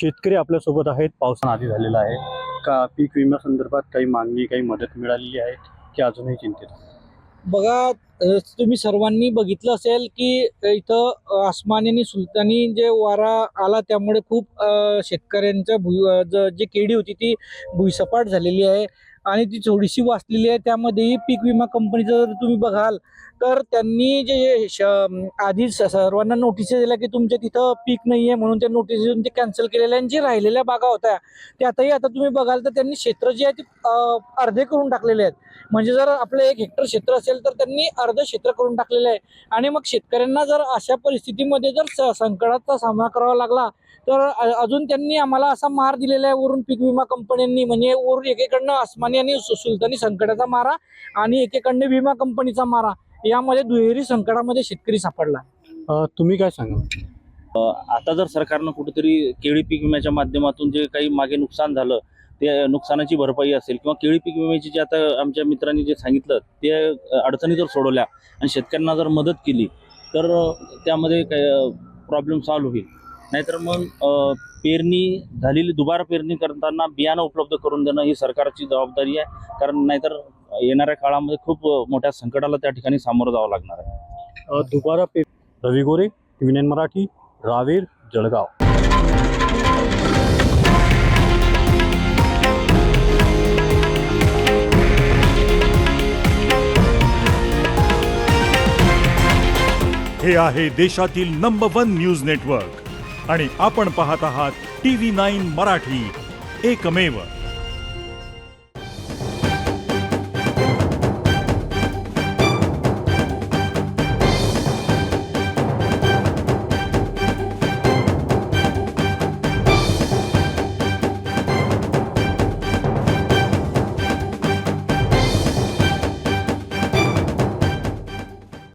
शेतकरी आपल्यासोबत आहेत. पावसानं आधी झालेला आहे का पीक विम्या संदर्भात काही मागणी काही मदत मिळालेली आहे की अजूनही चिंतित? बघा, तुम्ही सर्वांनी बघितलं असेल की इथं अस्मानी आणि सुलतानी जे वारा आला त्यामुळे खूप शेतकऱ्यांच्या जी केळी होती ती भुईसपाट झालेली आहे आणि ती थोडीशी वाचलेली आहे. त्यामध्येही पीक विमा कंपनीचं जर तुम्ही बघाल तर त्यांनी आधी सर्वांना नोटीस दिल्या की तुमच्या तिथं पीक नाही आहे म्हणून त्या नोटीस देऊन ते कॅन्सल केलेल्या आणि जे राहिलेल्या बागा होत्या त्यातही आता तुम्ही बघाल तर त्यांनी क्षेत्र जे आहे ते अर्धे करून टाकलेले आहेत. म्हणजे जर आपलं 1 हेक्टर क्षेत्र असेल तर त्यांनी अर्ध क्षेत्र करून टाकलेलं आहे. आणि मग शेतकऱ्यांना जर अशा परिस्थितीमध्ये जर संकटाचा सामना करावा लागला तर अजून त्यांनी आम्हाला असा मार दिलेला आहे वरून पीक विमा कंपन्यांनी. म्हणजे वरून एकेकडनं अस्मानी आणि सुलतानी संकटाचा मारा आणि एकेकडनं विमा कंपनीचा मारा, यामध्ये दुहेरी संकटामध्ये शेतकरी सापडला. तुम्ही काय सांगा? आता जर सरकारनं कुठेतरी केळी पीक विम्याच्या माध्यमातून जे काही मागे नुकसान झालं ते नुकसानाची भरपाई असेल किंवा केळी पीक विम्याची जे आता आमच्या मित्रांनी जे सांगितलं ते अडचणी जर सोडवल्या आणि शेतकऱ्यांना जर मदत केली तर त्यामध्ये काही प्रॉब्लेम सॉल्व्ह होईल. नाहीतर मग पेरणी झालेली दुबार पेरणी करताना बियाणं उपलब्ध करून देणं ही सरकारची जबाबदारी आहे. कारण नाहीतर येणाऱ्या काळामध्ये खूप मोठ्या संकटाला त्या ठिकाणी सामोरं जावं लागणार आहे. दुबारा पे रवी गोरे, TV9 मराठी, रावेर, जळगाव. हे आहे देशातील नंबर 1 न्यूज नेटवर्क आणि आपण पाहत आहात TV9 मराठी, एकमेव.